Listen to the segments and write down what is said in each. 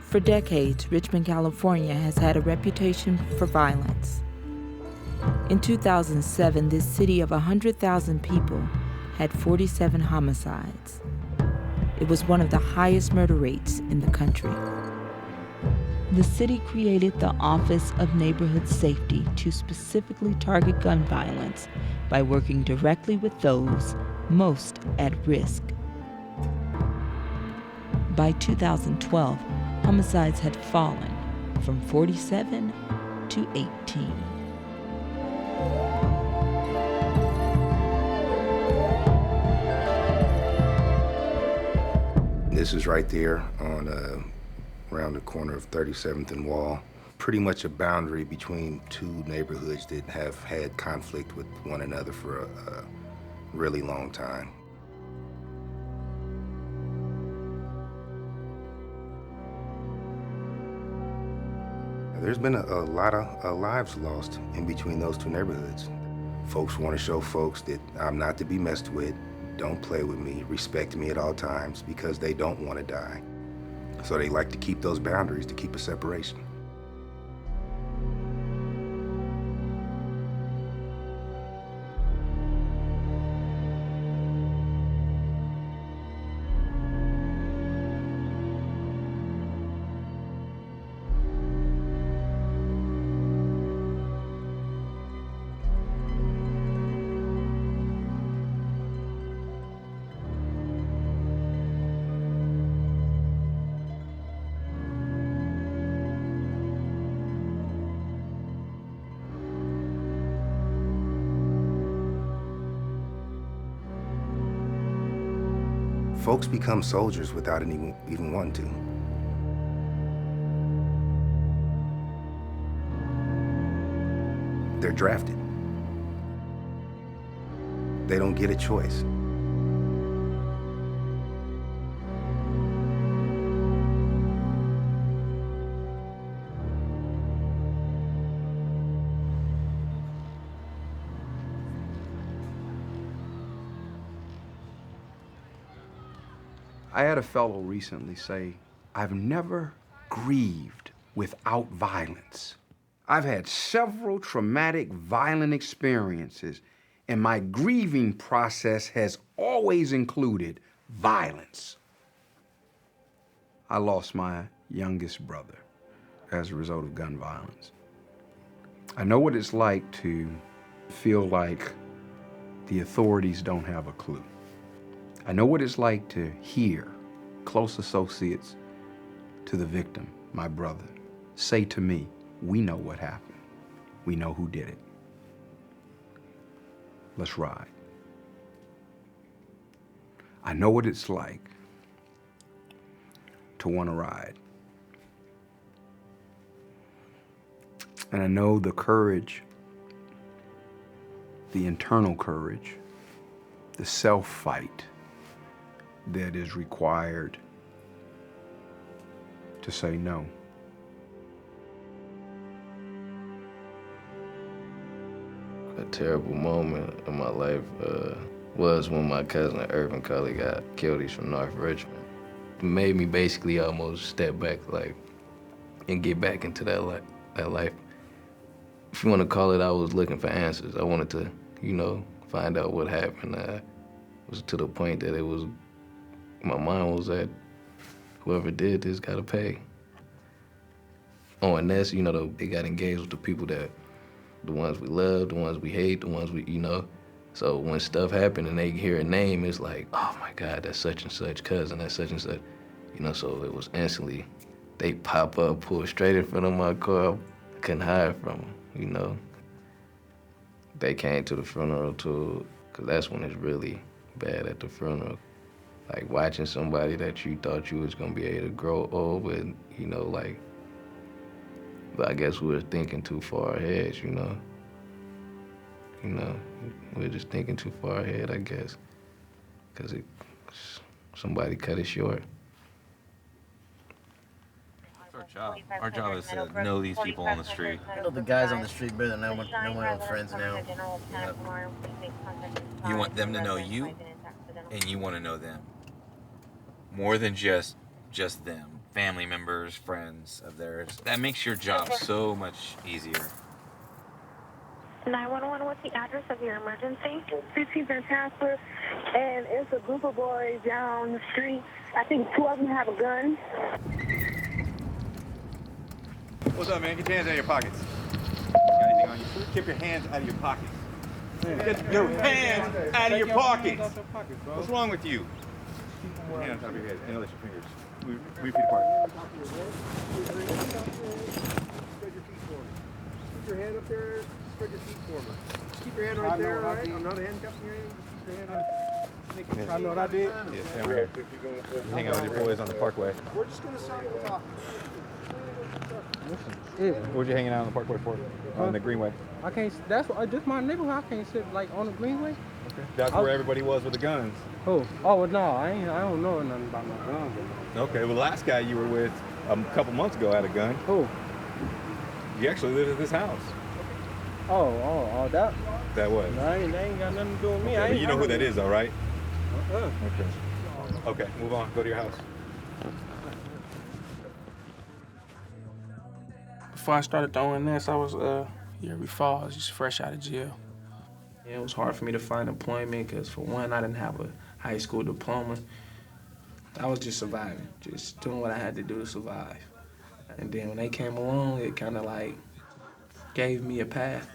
For decades, Richmond, California has had a reputation for violence. In 2007, this city of 100,000 people had 47 homicides. It was one of the highest murder rates in the country. The city created the Office of Neighborhood Safety to specifically target gun violence by working directly with those most at risk. By 2012, homicides had fallen from 47 to 18. This is right there on around the corner of 37th and Wall. Pretty much a boundary between two neighborhoods that have had conflict with one another for a really long time. There's been a lot of lives lost in between those two neighborhoods. Folks want to show folks that I'm not to be messed with, don't play with me, respect me at all times, because they don't want to die. So they like to keep those boundaries, to keep a separation. Folks become soldiers without even wanting to. They're drafted. They don't get a choice. I had a fellow recently say, I've never grieved without violence. I've had several traumatic, violent experiences, and my grieving process has always included violence. I lost my youngest brother as a result of gun violence. I know what it's like to feel like the authorities don't have a clue. I know what it's like to hear close associates to the victim, my brother, say to me, we know what happened. We know who did it. Let's ride. I know what it's like to want to ride. And I know the courage, the internal courage, the self-fight that is required to say no. A terrible moment in my life was when my cousin Irvin Cully got killed. He's from North Richmond. It made me basically almost step back, and get back into that life. If you want to call it, I was looking for answers. I wanted to, find out what happened. It was to the point that my mind was that whoever did this gotta pay. Oh, and that's, they got engaged with the people the ones we love, the ones we hate, the ones So when stuff happened and they hear a name, it's like, oh my God, that's such and such cousin, that's such and such. So it was instantly, they pop up, pull straight in front of my car. I couldn't hide from them, They came to the funeral too, because that's when it's really bad at the funeral. Like watching somebody that you thought you was gonna be able to grow old with, but I guess we were thinking too far ahead, we were just thinking too far ahead, I guess, because somebody cut it short. Our job is to know these people on the street. I know the guys on the street better than I know my own friends now. You want them to know you, and you want to know them. More than just them. family members, friends of theirs. That makes your job so much easier. 911, what's the address of your emergency? 15th and Chancellor, and it's a group of boys down the street. I think 2 of them have a gun. What's up, man? Get your hands out of your pockets. Got anything on you? Keep your hands out of your pockets. Get your hands out of your pockets. What's wrong with you? Keep your hand on top of your head and let your fingers. Move your feet apart. Spread your feet forward. Keep your hand up there. Spread your feet forward. Just keep your hand right there, all right? I'm not handcuffing your hand. Keep your hand on. I know what I did. Yeah, stand right here. Hang out with your boys on the parkway. We're just going to start talking. Where'd you hanging out on the parkway for? On the greenway? I can't. That's my neighborhood. I can't sit like on the greenway. Okay. That's where everybody was with the guns. Oh, well, no, I don't know nothing about no guns. Okay, well, the last guy you were with a couple months ago had a gun. Who? You actually lived at this house. Oh, that. That was. They ain't got nothing to do with me. Okay, but you know who that is, though, right? Uh-uh. Okay, move on. Go to your house. Before I started throwing this, I was year before I was just fresh out of jail. Yeah, it was hard for me to find employment because, for one, I didn't have a high school diploma. I was just surviving, just doing what I had to do to survive. And then when they came along, it kind of like gave me a path.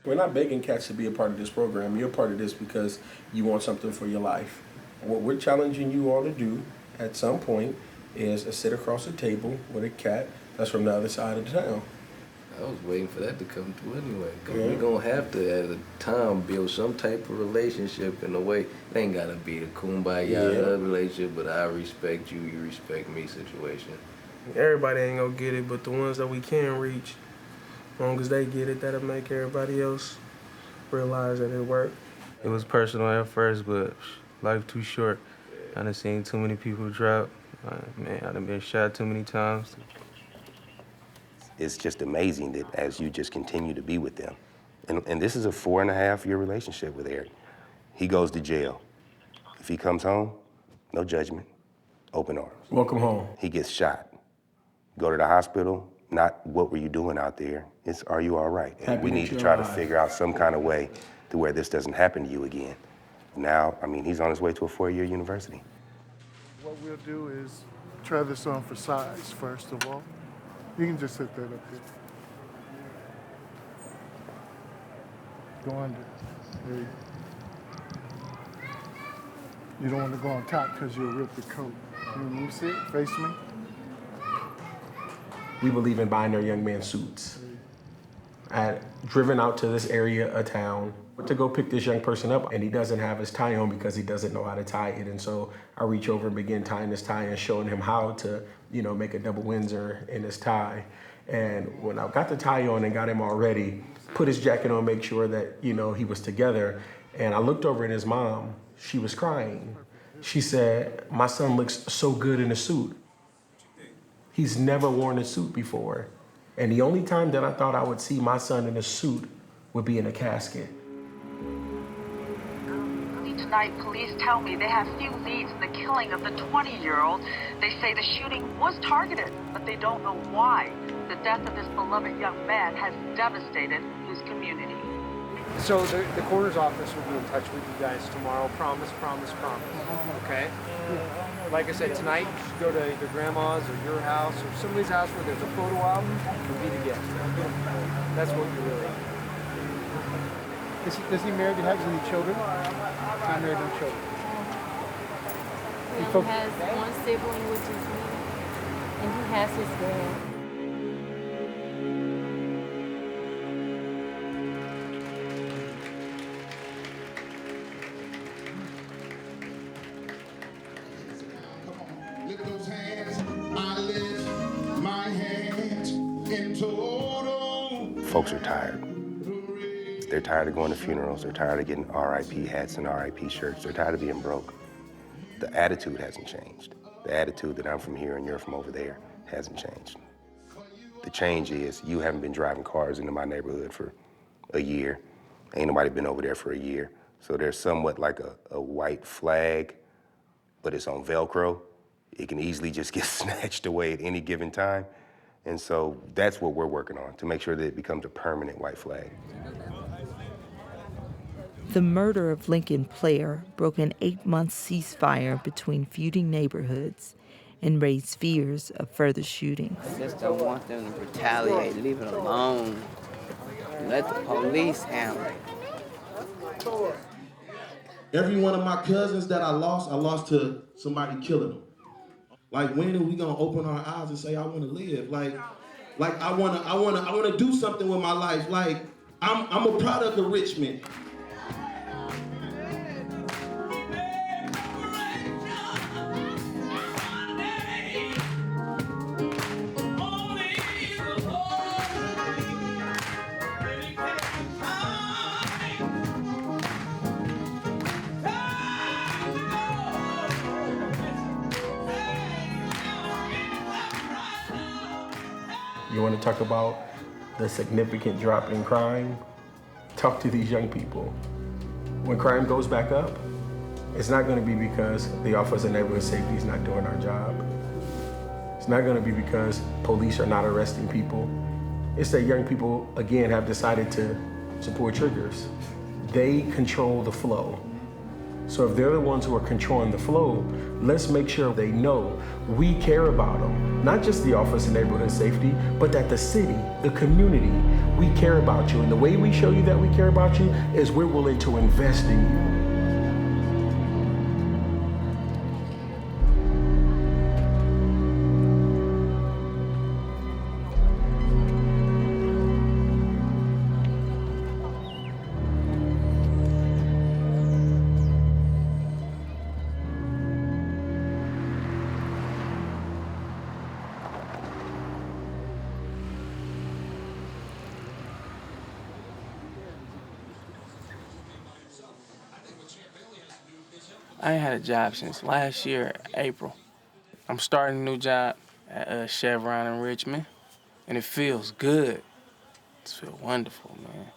We're not begging cats to be a part of this program. You're a part of this because you want something for your life. What we're challenging you all to do at some point is sit across the table with a cat that's from the other side of the town. I was waiting for that to come through anyway. Cause we're gonna have to, at a time, build some type of relationship in a way. It ain't gotta be a kumbaya relationship, but I respect you, you respect me situation. Everybody ain't gonna get it, but the ones that we can reach, as long as they get it, that'll make everybody else realize that it worked. It was personal at first, but life too short. I done seen too many people drop. Man, I done been shot too many times. It's just amazing that as you just continue to be with them. And this is a 4.5-year relationship with Eric. He goes to jail. If he comes home, no judgment, open arms. Welcome home. He gets shot. Go to the hospital, not what were you doing out there, it's are you all right? And we need to try to figure out some kind of way to where this doesn't happen to you again. Now, I mean, he's on his way to a 4-year university. What we'll do is try this on for size, first of all. You can just set that up there. Go under. There you go. You don't want to go on top because you'll rip the coat. You see it? Face me. We believe in buying our young man suits. I had driven out to this area of town to go pick this young person up, and he doesn't have his tie on because he doesn't know how to tie it. And so I reach over and begin tying his tie and showing him how to, make a double Windsor in his tie. And when I got the tie on and got him all ready, put his jacket on, make sure that, he was together. And I looked over at his mom. She was crying. She said, "My son looks so good in a suit. He's never worn a suit before. And the only time that I thought I would see my son in a suit would be in a casket." Tonight, police tell me they have few leads in the killing of the 20-year-old. They say the shooting was targeted, but they don't know why. The death of this beloved young man has devastated his community. So the coroner's office will be in touch with you guys tomorrow. Promise. Okay? Like I said, tonight, you should go to either grandma's or your house or somebody's house where there's a photo album and be the guest. That's what you really are. Does he married and have any children? Not married, no children. He has one sibling, which is me, and he has his dad. Lift those hands, I lift my hands in total. Folks are tired. They're tired of going to funerals. They're tired of getting RIP hats and RIP shirts. They're tired of being broke. The attitude hasn't changed. The attitude that I'm from here and you're from over there hasn't changed. The change is you haven't been driving cars into my neighborhood for a year. Ain't nobody been over there for a year. So there's somewhat like a white flag, but it's on Velcro. it can easily just get snatched away at any given time. And so that's what we're working on, to make sure that it becomes a permanent white flag. The murder of Lincoln Player broke an 8-month ceasefire between feuding neighborhoods and raised fears of further shootings. I just don't want them to retaliate, leave it alone. Let the police handle it. Every one of my cousins that I lost to somebody killing them. Like, when are we gonna open our eyes and say, I wanna live? Like I wanna do something with my life. Like, I'm a product of Richmond. You want to talk about the significant drop in crime? Talk to these young people. When crime goes back up, it's not going to be because the Office of Neighborhood Safety is not doing our job. It's not going to be because police are not arresting people. It's that young people, again, have decided to pull triggers. They control the flow. So if they're the ones who are controlling the flow, let's make sure they know we care about them. Not just the Office of Neighborhood Safety, but that the city, the community, we care about you. And the way we show you that we care about you is we're willing to invest in you. I ain't had a job since last year, April. I'm starting a new job at Chevron in Richmond, and it feels good. It feels wonderful, man.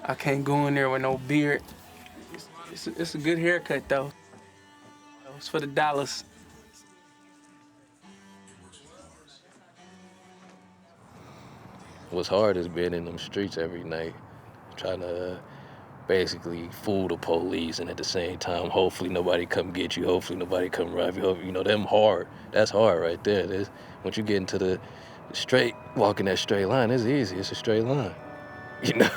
I can't go in there with no beard. It's a good haircut, though. It's for the dollars. What's hard is being in them streets every night, trying to basically fool the police, and at the same time, hopefully nobody come get you, hopefully nobody come rob you. You know, that's hard right there. Once you get into the straight, walking that straight line, it's easy, it's a straight line, you know?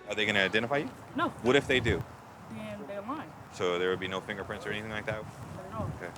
Are they going to identify you? No. What if they do? And they're lying. So there would be no fingerprints or anything like that? No. Okay.